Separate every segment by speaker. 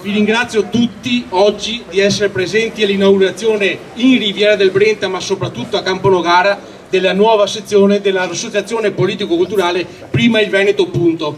Speaker 1: Vi ringrazio tutti oggi di essere presenti all'inaugurazione in Riviera del Brenta, ma soprattutto a Camponogara, della nuova sezione dell'Associazione Politico-Culturale Prima il Veneto. Punto.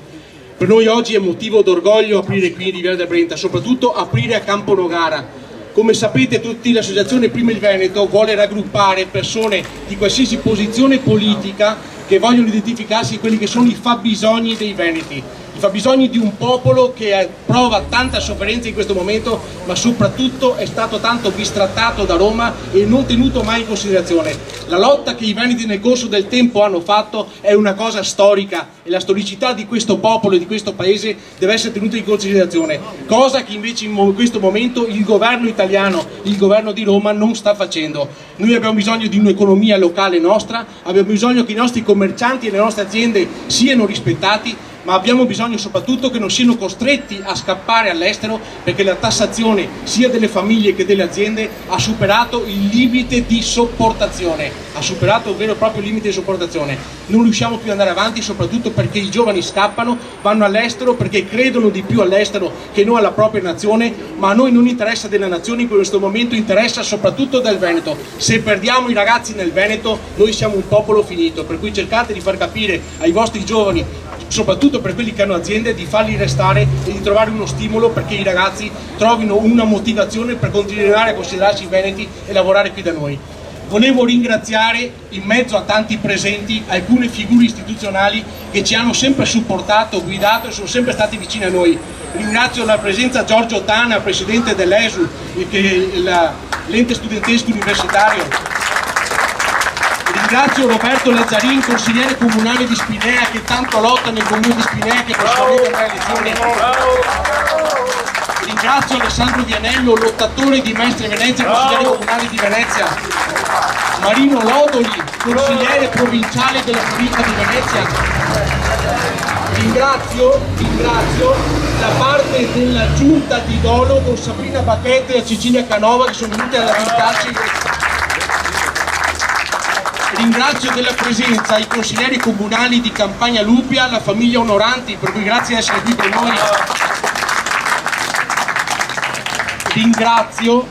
Speaker 1: Per noi oggi è motivo d'orgoglio aprire qui in Riviera del Brenta, soprattutto aprire a Camponogara. Come sapete tutti, l'associazione Prima il Veneto vuole raggruppare persone di qualsiasi posizione politica che vogliono identificarsi con quelli che sono i fabbisogni dei veneti, i fabbisogni di un popolo che prova tanta sofferenza in questo momento, ma soprattutto è stato tanto bistrattato da Roma e non tenuto mai in considerazione. La lotta che i veneti nel corso del tempo hanno fatto è una cosa storica e la storicità di questo popolo e di questo paese deve essere tenuta in considerazione, cosa che invece in questo momento il governo italiano, il governo di Roma non sta facendo. Noi abbiamo bisogno di un'economia locale nostra, abbiamo bisogno che i nostri commercianti e le nostre aziende siano rispettati, ma abbiamo bisogno soprattutto che non siano costretti a scappare all'estero, perché la tassazione sia delle famiglie che delle aziende ha superato il limite di sopportazione, ha superato un vero e proprio limite di sopportazione. Non riusciamo più ad andare avanti, soprattutto perché i giovani scappano, vanno all'estero perché credono di più all'estero che non alla propria nazione, ma a noi non interessa della nazione in questo momento, interessa soprattutto del Veneto. Se perdiamo i ragazzi nel Veneto noi siamo un popolo finito, per cui cercate di far capire ai vostri giovani, soprattutto per quelli che hanno aziende, di farli restare e di trovare uno stimolo perché i ragazzi trovino una motivazione per continuare a considerarsi veneti e lavorare qui da noi. Volevo ringraziare, in mezzo a tanti presenti, alcune figure istituzionali che ci hanno sempre supportato, guidato e sono sempre stati vicini a noi. Ringrazio la presenza Giorgio Tana, presidente dell'ESU, l'ente studentesco universitario. Ringrazio Roberto Lazzarin, consigliere comunale di Spinea, che tanto lotta nel comune di Spinea, che prossimamente andrà alle elezioni. Ringrazio Alessandro Vianello, lottatore di Mestre Venezia, consigliere comunale di Venezia. Marino Lodoli, consigliere provinciale della provincia di Venezia. Ringrazio la parte della giunta di Dolo con Sabrina Bacchette e Cecilia Canova che sono venute ad aiutarci. Ringrazio della presenza i consiglieri comunali di Campagna Lupia, la famiglia Onoranti, per cui grazie di essere qui con noi. Ringrazio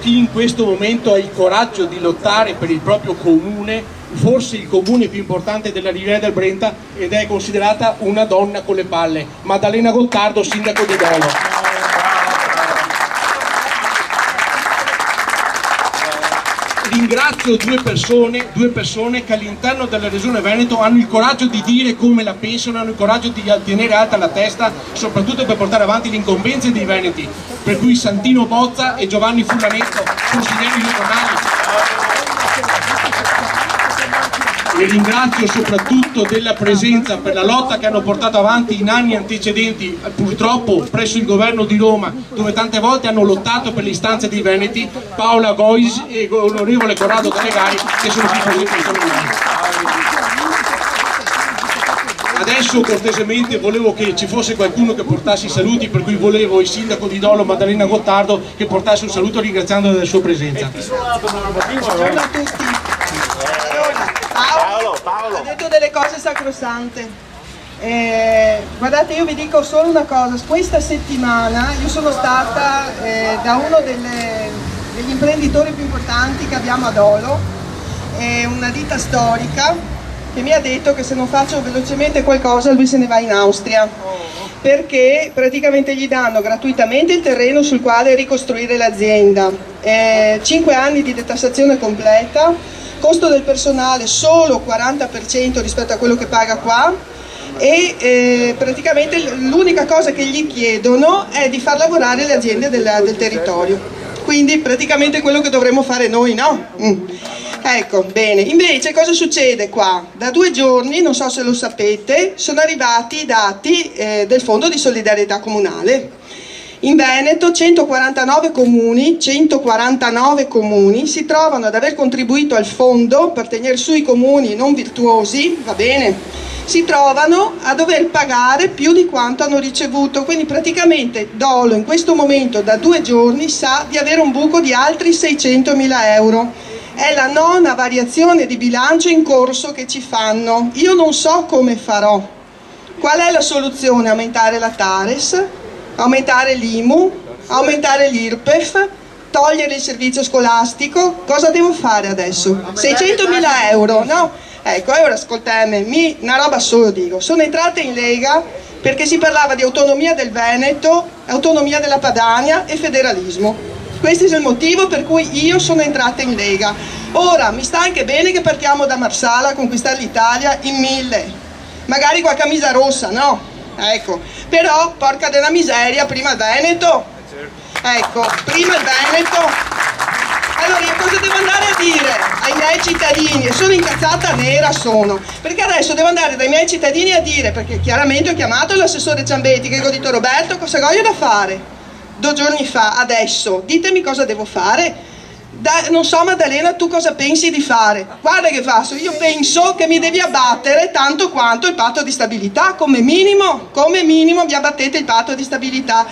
Speaker 1: chi in questo momento ha il coraggio di lottare per il proprio comune, forse il comune più importante della Riviera del Brenta, ed è considerata una donna con le palle, Maddalena Gottardo, sindaco di Dolo. Ringrazio due persone che all'interno della Regione Veneto hanno il coraggio di dire come la pensano, hanno il coraggio di tenere alta la testa, soprattutto per portare avanti le incombenze dei veneti, per cui Santino Bozza e Giovanni Fullanetto, consiglieri regionali. E ringrazio soprattutto della presenza per la lotta che hanno portato avanti in anni antecedenti, purtroppo presso il governo di Roma, dove tante volte hanno lottato per le istanze dei veneti, Paola Gois e l'onorevole Corrado Calegari, che sono qui presenti con noi. Adesso cortesemente volevo che ci fosse qualcuno che portasse i saluti, per cui volevo il sindaco di Dolo, Maddalena Gottardo, che portasse un saluto ringraziando della sua presenza.
Speaker 2: Buongiorno a tutti. Paolo ha detto delle cose sacrosante. Guardate, io vi dico solo una cosa: questa settimana io sono stata da uno degli imprenditori più importanti che abbiamo a Dolo, una ditta storica, che mi ha detto che se non faccio velocemente qualcosa lui se ne va in Austria, perché praticamente gli danno gratuitamente il terreno sul quale ricostruire l'azienda, 5 anni di detassazione completa, costo del personale solo 40% rispetto a quello che paga qua, e praticamente l'unica cosa che gli chiedono è di far lavorare le aziende del territorio, quindi praticamente quello che dovremmo fare noi, no? Ecco, bene. Invece cosa succede qua? Da 2 giorni, non so se lo sapete, sono arrivati i dati del Fondo di Solidarietà Comunale. In Veneto 149 comuni si trovano ad aver contribuito al fondo per tenere su i comuni non virtuosi, va bene? Si trovano a dover pagare più di quanto hanno ricevuto, quindi praticamente Dolo in questo momento da 2 giorni sa di avere un buco di altri 600.000 euro. È la 9ª variazione di bilancio in corso che ci fanno. Io non so come farò. Qual è la soluzione? Aumentare la TARES? aumentare l'IMU, aumentare l'IRPEF, togliere il servizio scolastico. Cosa devo fare adesso? 600.000 euro, no? Ecco, ora ascoltatemi, una roba solo dico. Sono entrata in Lega perché si parlava di autonomia del Veneto, autonomia della Padania e federalismo. Questo è il motivo per cui io sono entrata in Lega. Ora, mi sta anche bene che partiamo da Marsala a conquistare l'Italia in 1000. Magari qua camisa rossa, no? Ecco, però, porca della miseria, prima il Veneto. Ecco, prima il Veneto. Allora io cosa devo andare a dire ai miei cittadini? E sono incazzata nera, perché adesso devo andare dai miei cittadini a dire, perché chiaramente ho chiamato l'assessore Ciambetti che ho detto: Roberto, cosa voglio da fare? 2 giorni fa, adesso, ditemi cosa devo fare. Non so, Maddalena, tu cosa pensi di fare? Guarda che faccio, io penso che mi devi abbattere tanto quanto il patto di stabilità, come minimo mi abbattete il patto di stabilità.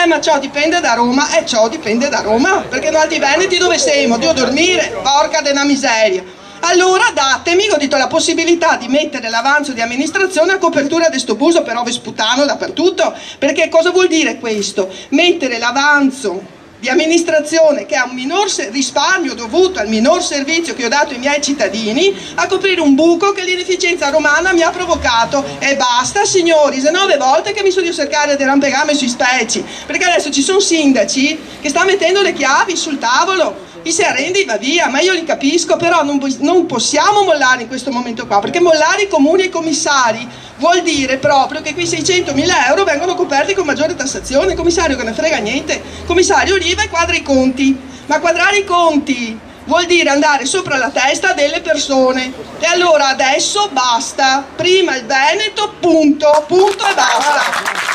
Speaker 2: Ma ciò dipende da Roma, ciò dipende da Roma, perché noi altri veneti dove siamo? Devo dormire, porca della miseria. Allora datemi, ho detto, la possibilità di mettere l'avanzo di amministrazione a copertura di sto buso per ove sputano dappertutto, perché cosa vuol dire questo? Mettere l'avanzo di amministrazione che ha un minor risparmio dovuto al minor servizio che ho dato ai miei cittadini a coprire un buco che l'inefficienza romana mi ha provocato. E basta, signori, se 9 volte che mi sono io cercare di rampegame sui specchi, perché adesso ci sono sindaci che stanno mettendo le chiavi sul tavolo, chi si arrende va via, ma io li capisco, però non possiamo mollare in questo momento qua, perché mollare i comuni e i commissari vuol dire proprio che quei 600.000 euro vengono coperti con maggiore tassazione. Il commissario che ne frega niente, il commissario arriva e quadra i conti, ma quadrare i conti vuol dire andare sopra la testa delle persone. E allora adesso basta, prima il Veneto, punto e basta.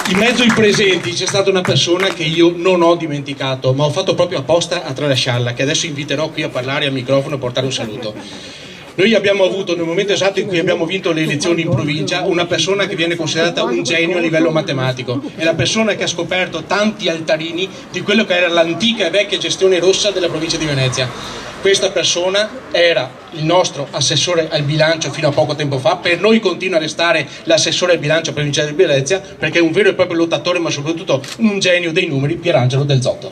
Speaker 1: In mezzo ai presenti c'è stata una persona che io non ho dimenticato, ma ho fatto proprio apposta a tralasciarla, che adesso inviterò qui a parlare al microfono e portare un saluto. Noi abbiamo avuto, nel momento esatto in cui abbiamo vinto le elezioni in provincia, una persona che viene considerata un genio a livello matematico. È la persona che ha scoperto tanti altarini di quello che era l'antica e vecchia gestione rossa della provincia di Venezia. Questa persona era il nostro assessore al bilancio fino a poco tempo fa, per noi continua a restare l'assessore al bilancio provinciale di Venezia, perché è un vero e proprio lottatore, ma soprattutto un genio dei numeri, Pierangelo Del Zotto.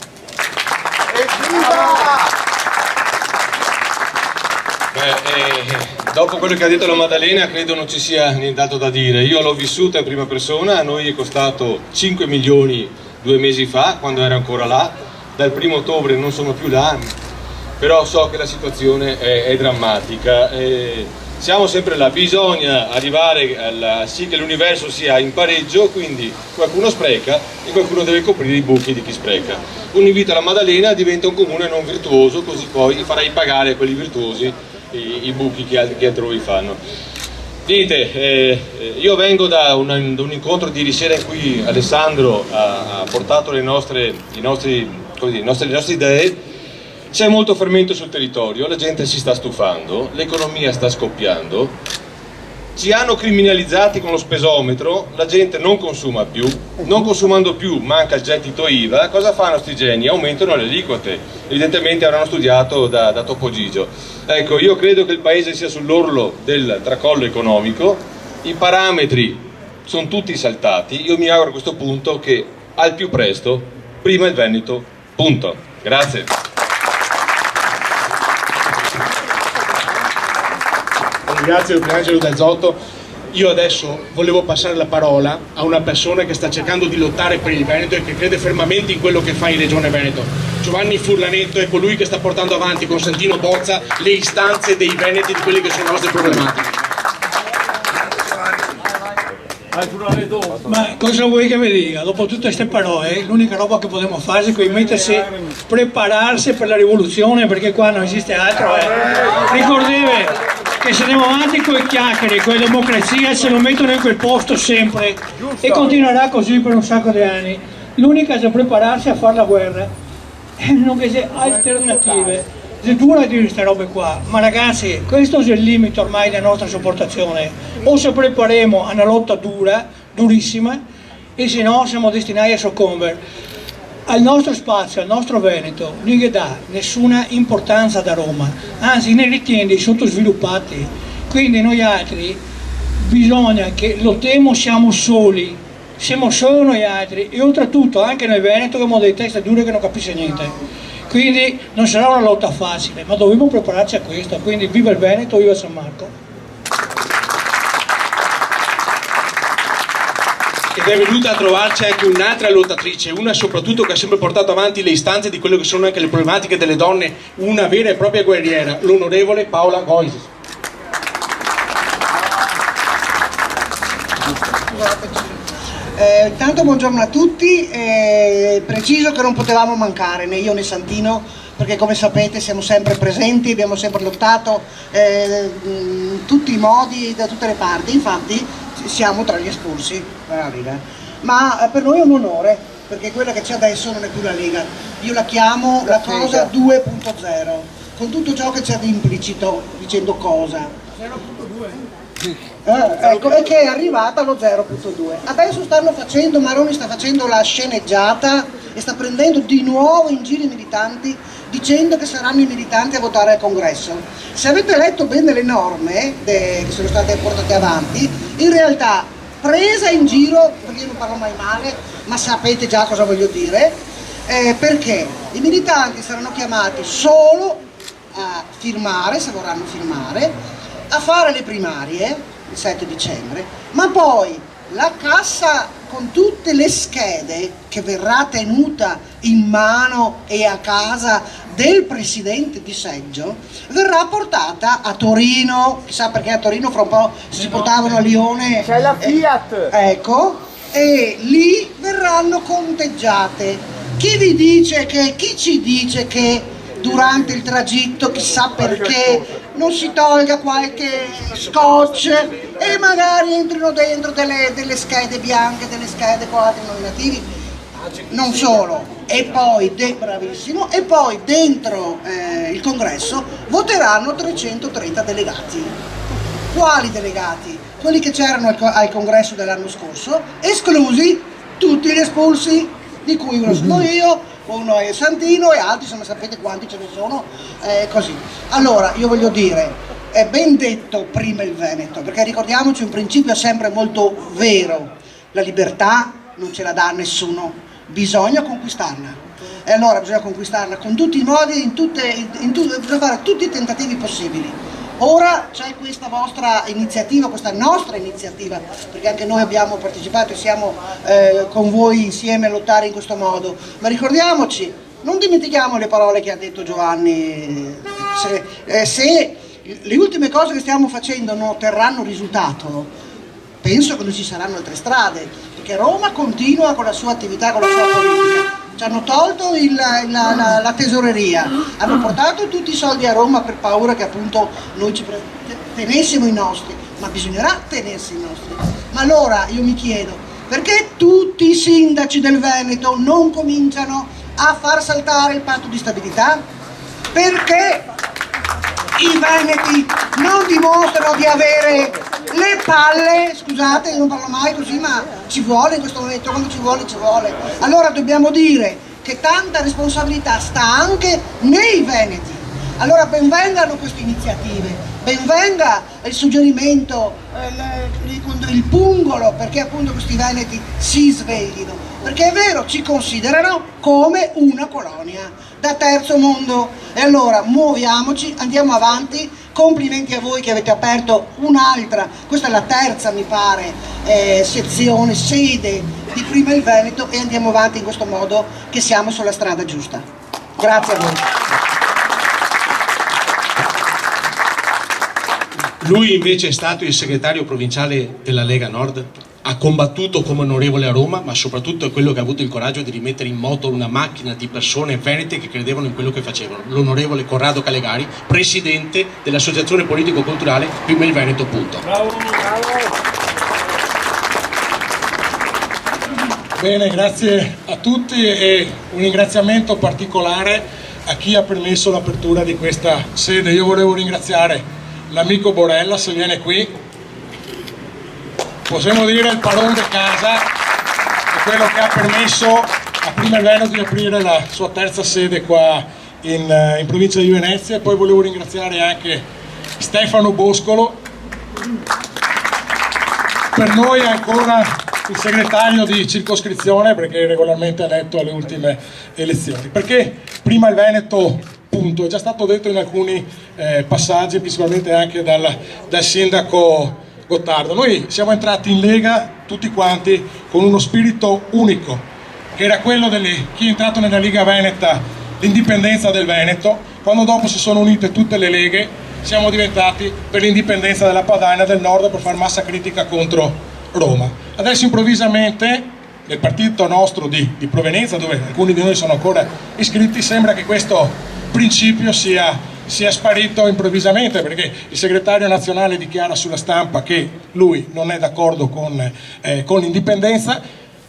Speaker 3: Dopo quello che ha detto la Maddalena credo non ci sia nient'altro da dire. Io l'ho vissuta in prima persona, a noi è costato 5 milioni 2 mesi fa, quando era ancora là. Dal 1° ottobre non sono più là, però so che la situazione è drammatica. Siamo sempre là, bisogna arrivare sì che l'universo sia in pareggio, quindi qualcuno spreca e qualcuno deve coprire i buchi di chi spreca. Un invito alla Maddalena: diventa un comune non virtuoso, così poi farai pagare a quelli virtuosi i buchi che altrui fanno. Dite, io vengo da un incontro di ieri sera in cui Alessandro ha portato le nostre idee. C'è molto fermento sul territorio, la gente si sta stufando, l'economia sta scoppiando, ci hanno criminalizzati con lo spesometro, la gente non consuma più, non consumando più manca il gettito IVA. Cosa fanno sti geni? Aumentano le aliquote, evidentemente avranno studiato da Topo Gigio. Ecco, io credo che il paese sia sull'orlo del tracollo economico, i parametri sono tutti saltati, io mi auguro a questo punto che al più presto, prima il Veneto, punto. Grazie.
Speaker 1: Grazie Pierangelo Del Zotto. Io adesso volevo passare la parola a una persona che sta cercando di lottare per il Veneto e che crede fermamente in quello che fa in Regione Veneto. Giovanni Furlanetto è colui che sta portando avanti con Santino Bozza le istanze dei veneti di quelle che sono le nostre problematiche.
Speaker 4: Ma cosa vuoi che vi dica? Dopo tutte queste parole, l'unica roba che possiamo fare è che mettersi, prepararsi per la rivoluzione, perché qua non esiste altro. Ricordatevi che se andiamo avanti con le chiacchiere, con la democrazia, se lo mettono in quel posto sempre e continuerà così per un sacco di anni. L'unica è prepararsi a fare la guerra, non che c'è alternative. È dura dire queste robe qua, ma ragazzi, questo è il limite ormai della nostra sopportazione. O se prepariamo a una lotta dura, durissima, e se no siamo destinati a soccombere. Al nostro spazio, al nostro Veneto, non gli dà nessuna importanza da Roma, anzi ne ritiene dei sottosviluppati. Quindi noi altri bisogna che lottiamo, siamo soli, siamo solo noi altri, e oltretutto anche nel Veneto che abbiamo delle teste dure che non capisce niente, quindi non sarà una lotta facile, ma dobbiamo prepararci a questo. Quindi viva il Veneto, viva San Marco.
Speaker 1: Ed è venuta a trovarci anche un'altra lottatrice, una soprattutto che ha sempre portato avanti le istanze di quello che sono anche le problematiche delle donne, una vera e propria guerriera, l'onorevole Paola Gois.
Speaker 5: Intanto buongiorno a tutti, preciso che non potevamo mancare né io né Santino, perché come sapete siamo sempre presenti, abbiamo sempre lottato in tutti i modi, da tutte le parti, infatti siamo tra gli espulsi dalla Lega, ma per noi è un onore, perché quella che c'è adesso non è più la Lega, io la chiamo la cosa 2.0, con tutto ciò che c'è di implicito, dicendo cosa. 0.2? Ecco, e che è arrivata allo 0.2. Adesso stanno facendo, Maroni sta facendo la sceneggiata e sta prendendo di nuovo in giro i militanti, dicendo che saranno i militanti a votare al congresso. Se avete letto bene le norme che sono state portate avanti, in realtà presa in giro, perché io non parlo mai male, ma sapete già cosa voglio dire, perché i militanti saranno chiamati solo a firmare, se vorranno firmare, a fare le primarie il 7 dicembre, ma poi la cassa con tutte le schede che verrà tenuta in mano e a casa del presidente di seggio verrà portata a Torino, chissà perché a Torino fra un po' si portavano a Lione,
Speaker 6: c'è la Fiat,
Speaker 5: ecco, e lì verranno conteggiate. Chi ci dice che durante il tragitto, chissà perché, non si tolga qualche scotch e magari entrino dentro delle schede bianche, delle schede con altri nominativi? Non solo, e poi, bravissimo, e poi dentro il congresso voteranno 330 delegati. Quali delegati? Quelli che c'erano al congresso dell'anno scorso, esclusi tutti gli espulsi, di cui uno sono io, uno è Santino e altri, insomma sapete quanti ce ne sono, così. Allora io voglio dire, è ben detto prima il Veneto, perché ricordiamoci un principio sempre molto vero: la libertà non ce la dà nessuno, bisogna conquistarla, e allora bisogna conquistarla con tutti i modi, bisogna fare tutti i tentativi possibili. Ora c'è questa vostra iniziativa, questa nostra iniziativa, perché anche noi abbiamo partecipato e siamo con voi insieme a lottare in questo modo, ma ricordiamoci, non dimentichiamo le parole che ha detto Giovanni, se le ultime cose che stiamo facendo non otterranno risultato, penso che non ci saranno altre strade, perché Roma continua con la sua attività, con la sua politica. Ci hanno tolto la tesoreria, hanno portato tutti i soldi a Roma per paura che appunto noi ci tenessimo i nostri, ma bisognerà tenersi i nostri. Ma allora io mi chiedo, perché tutti i sindaci del Veneto non cominciano a far saltare il patto di stabilità? Perché i veneti non dimostrano di avere le palle, scusate, io non parlo mai così, ma ci vuole in questo momento, quando ci vuole, ci vuole. Allora dobbiamo dire che tanta responsabilità sta anche nei veneti. Allora ben vengano queste iniziative, ben venga il suggerimento, il pungolo, perché appunto questi veneti si sveglino, perché è vero, ci considerano come una colonia da terzo mondo. E allora muoviamoci, andiamo avanti, complimenti a voi che avete aperto un'altra, questa è la terza mi pare, sezione, sede di Prima il Veneto, e andiamo avanti in questo modo che siamo sulla strada giusta. Grazie a voi.
Speaker 1: Lui invece è stato il segretario provinciale della Lega Nord, ha combattuto come onorevole a Roma, ma soprattutto è quello che ha avuto il coraggio di rimettere in moto una macchina di persone venete che credevano in quello che facevano. L'onorevole Corrado Calegari, presidente dell'associazione politico-culturale Prima il Veneto, punto.
Speaker 6: bravo, bravo.
Speaker 7: Bene, grazie a tutti e un ringraziamento particolare a chi ha permesso l'apertura di questa sede. Io volevo ringraziare l'amico Borella, se viene qui, possiamo dire il padrone di casa, è quello che ha permesso a Prima il Veneto di aprire la sua terza sede qua in provincia di Venezia. E poi volevo ringraziare anche Stefano Boscolo, per noi è ancora il segretario di circoscrizione perché è regolarmente eletto alle ultime elezioni. Perché prima il Veneto, punto, è già stato detto in alcuni passaggi, principalmente anche dal sindaco Gottardo. Noi siamo entrati in Lega tutti quanti con uno spirito unico, che era quello di chi è entrato nella Lega Veneta, l'indipendenza del Veneto. Quando dopo si sono unite tutte le leghe, siamo diventati per l'indipendenza della Padania del Nord, per fare massa critica contro Roma. Adesso improvvisamente nel partito nostro di provenienza, dove alcuni di noi sono ancora iscritti, sembra che questo principio sia sparito improvvisamente, perché il segretario nazionale dichiara sulla stampa che lui non è d'accordo con l'indipendenza,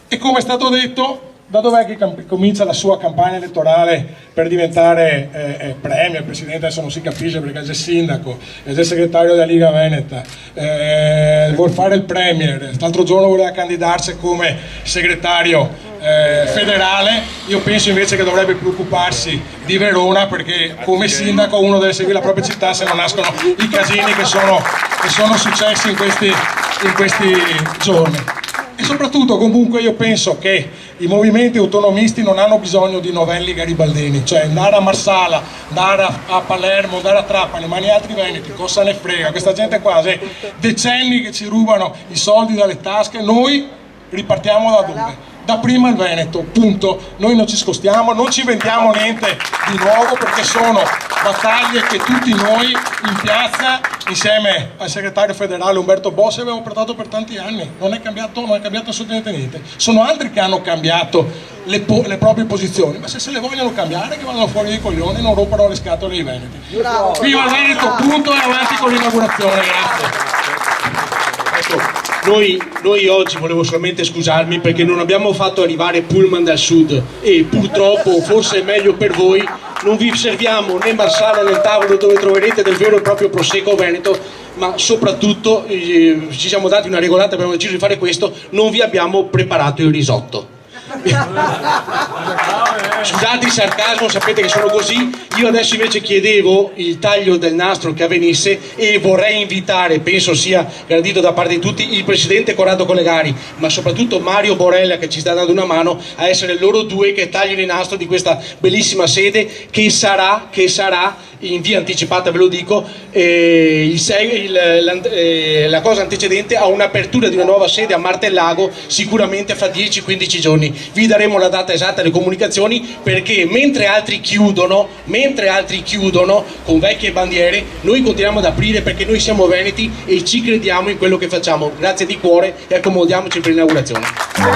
Speaker 7: e come è stato detto, da dov'è che comincia la sua campagna elettorale per diventare premier, presidente, adesso non si capisce perché è già sindaco, è già segretario della Liga Veneta, vuol fare il premier, l'altro giorno voleva candidarsi come segretario federale. Io penso invece che dovrebbe preoccuparsi di Verona, perché come sindaco uno deve seguire la propria città, se non nascono i casini che sono successi in questi giorni. E soprattutto comunque io penso che i movimenti autonomisti non hanno bisogno di novelli garibaldini, cioè andare a Marsala, andare a Palermo, andare a Trapani, ma negli altri veneti cosa ne frega, questa gente qua, decenni che ci rubano i soldi dalle tasche. Noi ripartiamo da dove? Da prima il Veneto, punto. Noi non ci scostiamo, non ci inventiamo niente di nuovo, perché sono battaglie che tutti noi in piazza, insieme al segretario federale Umberto Bossi, abbiamo portato per tanti anni. Non è cambiato assolutamente niente. Sono altri che hanno cambiato le proprie posizioni, ma se le vogliono cambiare, che vadano fuori dei coglioni e non rompano le scatole ai veneti. Viva il Veneto, punto, e avanti con l'inaugurazione, grazie.
Speaker 1: Noi oggi, volevo solamente scusarmi perché non abbiamo fatto arrivare pullman dal sud e purtroppo, forse è meglio per voi, non vi serviamo né Marsala nel tavolo dove troverete del vero e proprio prosecco veneto, ma soprattutto ci siamo dati una regolata, abbiamo deciso di fare questo, non vi abbiamo preparato il risotto. Scusate il sarcasmo, sapete che sono così. Io adesso invece chiedevo il taglio del nastro che avvenisse, e vorrei invitare, penso sia gradito da parte di tutti, il presidente Corrado Collegari, ma soprattutto Mario Borella, che ci sta dando una mano, a essere loro due che tagliano il nastro di questa bellissima sede che sarà in via anticipata, ve lo dico, la cosa antecedente a un'apertura di una nuova sede a Martellago, sicuramente fra 10-15 giorni. Vi daremo la data esatta, le comunicazioni, perché mentre altri chiudono con vecchie bandiere, noi continuiamo ad aprire, perché noi siamo veneti e ci crediamo in quello che facciamo. Grazie di cuore e accomodiamoci per l'inaugurazione.
Speaker 6: Viva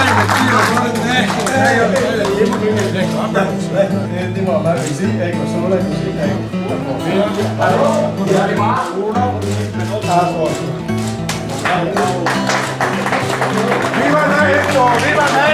Speaker 6: Veneto! Viva Veneto!